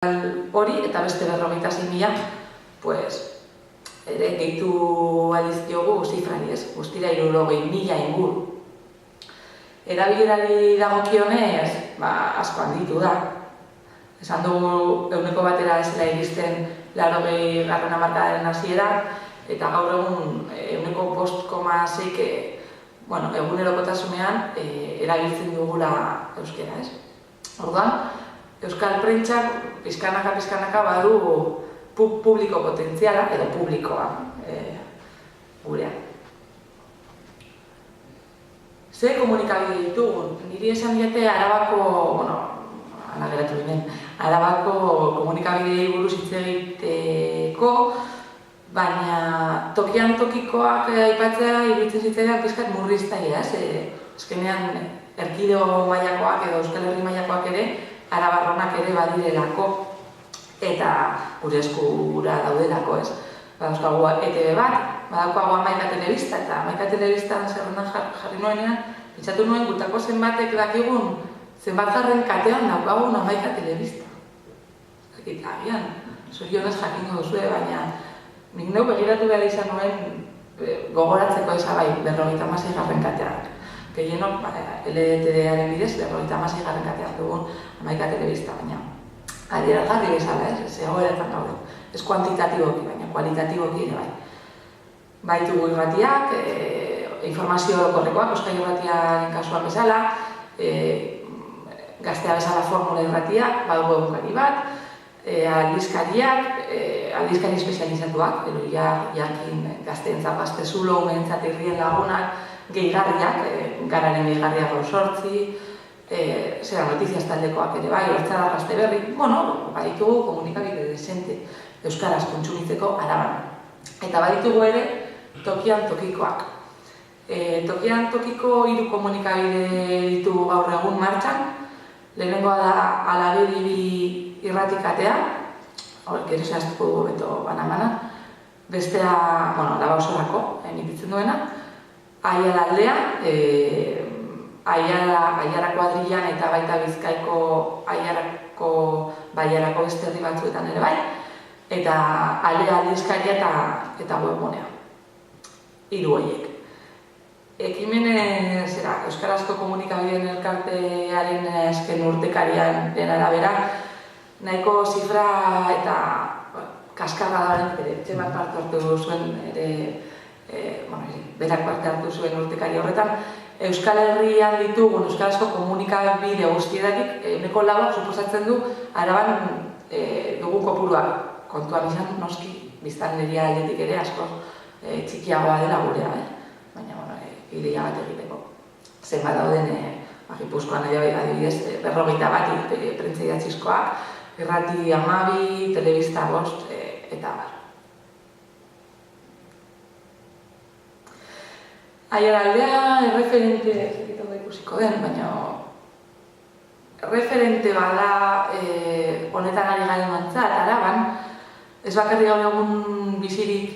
hori eta beste 56.000, ere gehitu aldizkiogu zifrari, guztira 60.000 inguru. Erabilerari dagokionez, asko handitu da. Esan dugu 100%ra ez dela iristen 80. hamarkadaren hasieran, eta gaur egun 5,6 egunerokotasunean erabiltzen dugula euskera, Orduan, euskal prentsak pizkanaka badu publiko potentziala, edo publikoa gurean. Ze komunikabide ditugun? Niri esan diete Arabako komunikabidei buruz hitz egiteko, baina tokian tokikoak aipatzea iruditzen zitzaidan pixkat murriztailea, azkenean erkidego mailakoak edo Euskal Herri mailakoak ere, arabarronak ere badirelako eta gure eskura daudelako, Badauzkagu ETV bat, badaukagu 11 telebista, eta 11 telebistan zerrendan jarri nuenean, pentsatu nuen gutako zenbatek dakigun, zenbatgarren katean daukagun 11 telebista. Agian, zorionez jakingo duzue, baina nik neu begiratu behar izan nuen gogoratzeko bai 56. katean. Gehienok, LTD-aren bidez, 56. katean dugun 11 telebista, baina adierazgarri bezala, ez egoeretan gaude. Ez kuantitatiboki, baina kualitatiboki ere bai. Baitugu irratiak, informazio orokorrekoak, Euskal Irratiaren kasuan bezala, Gaztea bezala formula irratiak, badugu egunkari bat, aldizkariak, aldizkari espezializatuak, jakin gazteentzat gazte zulo, umeentzat irrien lagunak, gehigarriak, gararen gehigarriak 8, notiziaz taldekoak ere bai, hortzara gazte berri, baditugu komunikabide desente euskaraz kontsumitzeko Araban. Eta baditugu ere tokian tokikoak. Tokian tokiko 3 komunikabide ditugu gaur egun martxan. Lehenengoa da Alabedi irratikatea, hor gero zehaztuko dugu beto bana-bana. Bestea, Araba osorako, emititzen duena. Aiara aldea, Aiara kuadrilan eta baita Bizkaiko Aiarako beste herri batzuetan ere bai, eta Alea aldizkaria eta webgunea. 3 horiek. Ekimene euskarazko komunikabideen elkartearen azken urtekarian den arabera, nahiko zifra eta kaskarra da etxe bat parte hartu zuen, berak parte hartu zuen urtekari horretan, Euskal Herrian ditugun euskarazko komunikabide guztietatik 4% suposatzen du Araban dugun kopuruak. Kontuan izan, noski, biztanleria aldetik ere asko txikiagoa dela gurea, baina ideia bat egiteko. Zenbat dauden Gipuzkoan adibidez 51 prentsa idatzizkoak, irrati 12, telebista 5 eta bar. Aiara aldea erreferente, ikusiko den, baina erreferente bada honetan ari garen mantzat, Araban, ez bakarri gaur egun bizirik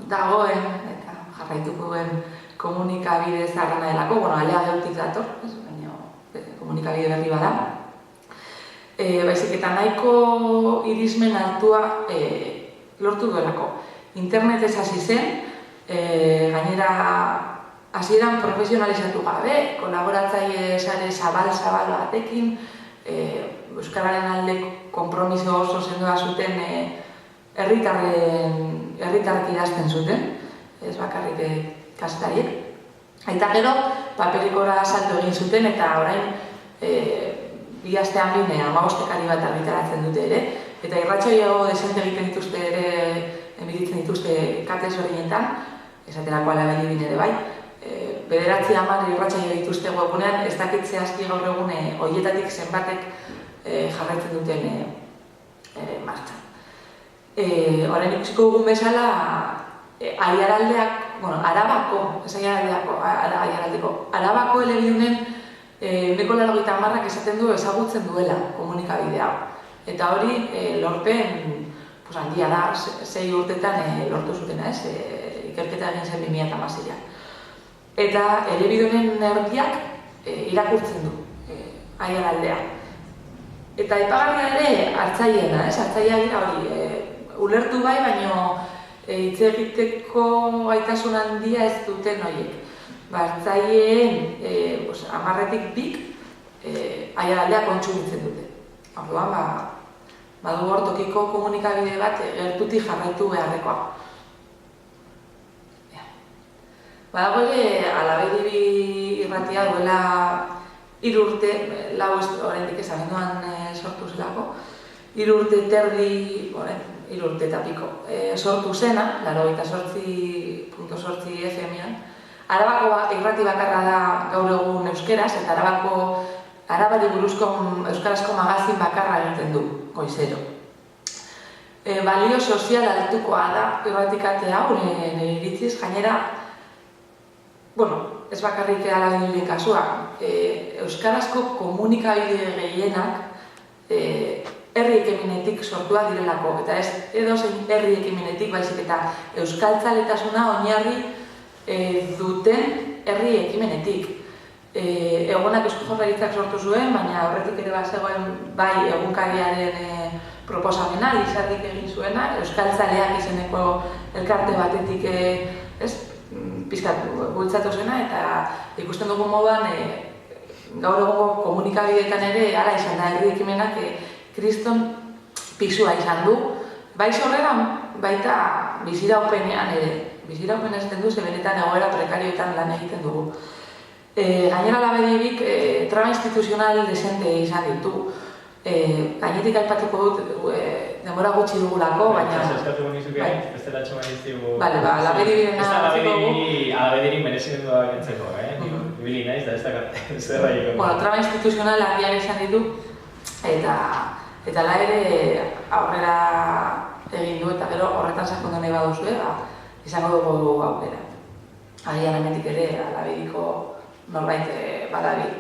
dagoen eta jarraituko duen komunikabide zaharrena delako, alea geutik dator, baina komunikabide berri bada. Baizik eta nahiko irismen altua lortu duelako. Internetez hasi zen, gainera hasieran profesionalizatu gabe, kolaboratzaile sare zabal batekin, euskararen alde konpromiso oso sendoa zuten herritarrek idazten zuten, ez bakarrik kazetariek. Eta gero, paperikora salto egin zuten eta orain bi astean 15 bat argitaratzen dute ere, eta irratsaio desente egiten dituzte ere, emititzen dituzte kate ezberdinetan, esaterako Alabedi ere bai, 9-10 irratsaio dituzte webgunean, ez dakit zehazki gaur egun horietatik zenbatek jarraitzen duten martxan. Orain ikusiko dugun bezala, Aiaraldeak, Arabako, ez Aiaraldeko, Arabako elebidunen 180 esaten du ezagutzen duela komunikabide hau. Eta hori lorpen handia da, 6 urtetan lortu zutena, ikerketa egin zen 2016an. Eta elebidunen erdiak irakurtzen du Aiaraldea. Eta aipagarria ere hartzaileena, hartzailea dira hori, ulertu bai, baino hitz egiteko gaitasun handia ez duten horiek. Hartzaileen 10-tik 2 aiaraldea kontsumitzen dute. Orduan, badu hor tokiko komunikabide bat gertutik jarraitu beharrekoa. Badago ere, Alabedi irratia duela 3 urte, lau oraindik ez abenduan sortu zelako, 3 urte terdi, 3 urte eta piko, sortu zena, 88.8 FM-ean. Arabako irrati bakarra da gaur egun euskeraz, eta Arabari buruzko euskarazko magazin bakarra egiten du, goizero. Balio sozial altukoa da irratikate hau, nire iritziz, gainera, ez bakarrik Alabediren kasua, euskarazko komunikabide gehienak herri ekimenetik sortuak direlako, eta ez edozein herri ekimenetik, baizik eta euskaltzaletasuna oinarri duten herri ekimenetik. Egunak Eusko Jaurlaritzak sortu zuen, baina horretik ere bazegoen bai egunkariaren proposamena, Lizardik egin zuena, euskaltzaleak izeneko elkarte batetik pizkat bultzatu zuena, eta ikusten dugu moduan gaur egungo komunikabideetan ere hala izan da herri ekimenak kriston pisua izan du. Bai sorreran, baita biziraupenean ere. Biziraupen ezten du, benetan egoera prekarioetan lan egiten dugu. Gainera Alabedirik traba instituzional desente izan ditu. Gainetik aipatuko dut denbora gutxi dugulako, baina... Eskatu nizuke, bestela txoman iztigu... Alabediren Alabedirik merezimen duak entzeko, ibili naiz, da ez da zerra egin. Traba instituzional argiak izan ditu, eta la ere aurrera egin du, eta gero horretan sakondu nahi baduzue, izango dugu aukera. Agian hemendik ere Alabediko norbait badabil.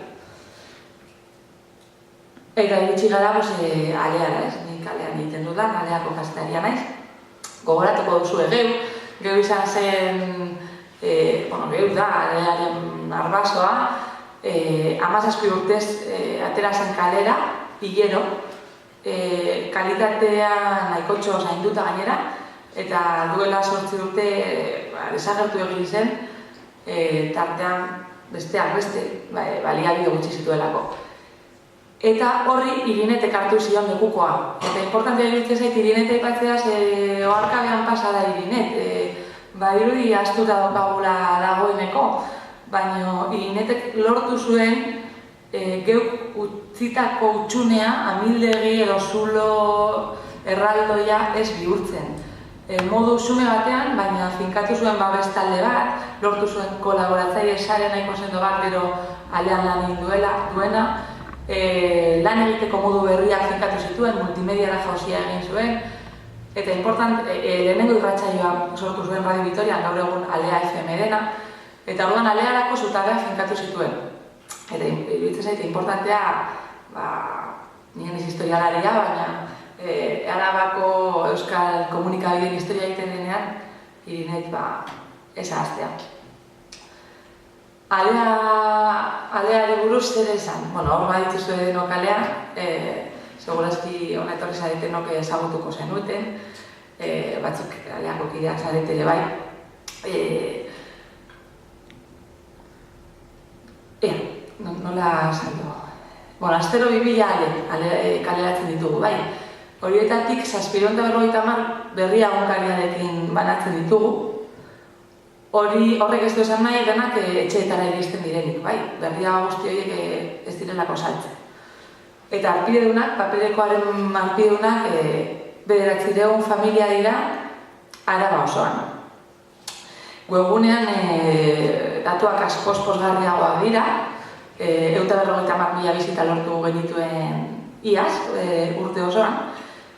Eta iritsi gara aleara, nik alean egiten dudan, aleako kastaria naiz. Gogoratuko duzue geu izan zen, geu da, alearen arbasoa, 17 urtez atera zen kalera, hilero, kalitatea nahikotxo zainduta gainera, eta duela 8 urte desagertu egin zen, tartean besteak beste, baliabide gutxi zituelako. Eta horri Irinetek hartu zion lekukoa. Eta importantea iruditzen zait Irinete aipatzea, oharkabean pasa da Irinet. Badirudi astuta daukagula dagoeneko, baina Irinetek lortu zuen geuk utzitako utxunea, amildegi edo zulo erraldoia ez bihurtzen. Modu xume batean, baina finkatu zuen babestalde bat, lortu zuen kolaboratzaile sare nahiko sendo bat, gero alean lan egin duena, lan egiteko modu berriak finkatu zituen, multimediara jauzia egin zuen, eta lehenengo irratsaioa sortu zuen Radio Vitoria, gaur egun Alea FM dena, eta orduan alearako zutabea finkatu zituen. Eta iruditzen zaite importantea, nien ez historialaria, baina Arabako euskal komunikabideen historia egiten denean, Irinet ez ahaztea. Aleari buruz zer esan. Hor badituzue denok alea, segurazki hona etorri zaretenok ezagutuko zenuten, batzuk aleako kideak zaretele bai. Nola saldo? Astero 2000 kaleratzen ditugu, bai. Horietatik 750 berria egunkariarekin banatzen ditugu. Horrek ez du esan nahi denak etxeetara iristen direnik, bai. Berria guzti horiek ez direlako saltzen. Eta arpideunak, papelekoaren arpideunak, 900 familia dira Araba osoan. Webgunean datuak askoz pozgarriagoak dira, 150.000 bizita lortu genituen iaz, urte osoan.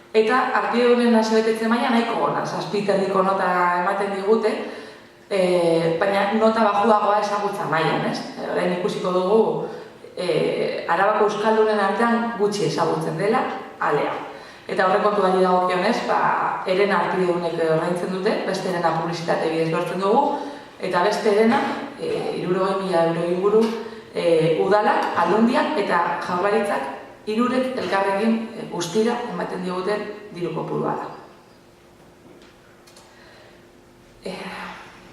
Eta arpideunen asebetetze maila nahiko gona, 7 nota ematen digute, baina nota bajuagoa ezagutza mailan, ez? Orain ikusiko dugu Arabako euskaldunen artean gutxi ezagutzen dela alea. Eta horrekontu bali dagokionez, eren arpideunek ordaintzen dute, beste erena publizitate bidez lortzen dugu, eta beste erena 60.000 euro inguru udalak, aldundiak eta jaurlaritzak hirurek elkarrekin guztira ematen diguten diru kopurua da.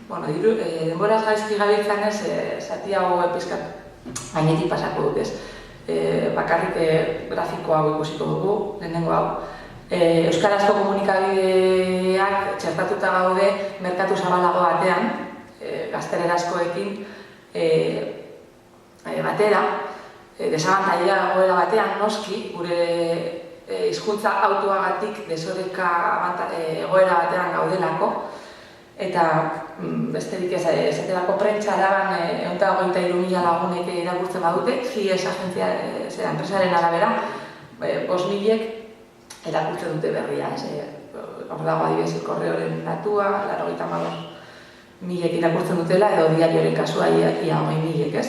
Denboraz gaizki gabiltzanez, zati hau pizkat gainetik pasako dut, ez? Bakarrik grafiko hau ikusiko dugu, lehenengo hau. Euskarazko komunikabideak txertatuta gaude merkatu zabalago batean, gaztelerazkoekin batera, desabantaila egoera batean noski, gure hizkuntza autoagatik desoreka egoera batean gaudelako, eta besterik ez, esaterako prentsa Araban 123.000 lagunek irakurtzen badute, GIES agentzia enpresaren arabera, 5.000 irakurtzen dute berria. Hor dago adibidez korreoren datua, 85.000 irakurtzen dutela, edo diarioren kasua ia 20.000, ez?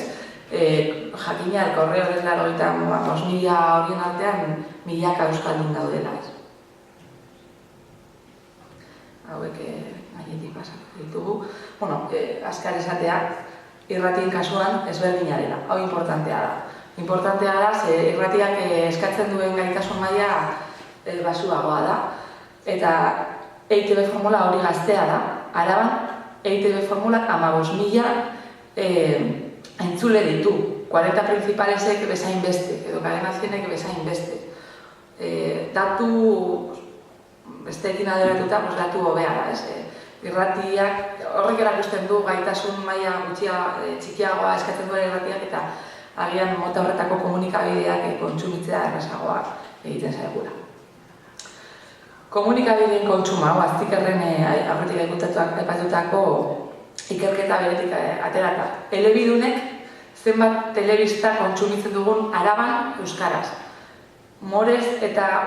Jakina, korreoren 85.000 horien artean, milaka euskaldun daudela, ez? Hauek gainetik pasako ditugu. Azkar esatea, irratien kasuan ezberdina dela. Hau importantea da. Importantea da, ze irratiak eskatzen duen gaitasun maila basuagoa da. Eta EITB formula hori gaztea da. Araban, EITB formulak 15.000 entzule ditu. 40 principalesek bezain beste, edo kadenazienek bezain beste. Datu besteekin alderatuta, datu hobea da, ez? Irratiak, horrek erakusten du gaitasun maila txikiagoa eskatzen duen irratiak eta agian mota horretako komunikabideak kontsumitzea errazagoa egiten zaigula. Komunikabideen kontsuma, Aztikerren aurretik aipatutako ikerketa beretik aterata. Elebidunek zenbat telebista kontsumitzen dugun Araban euskaraz. Morez eta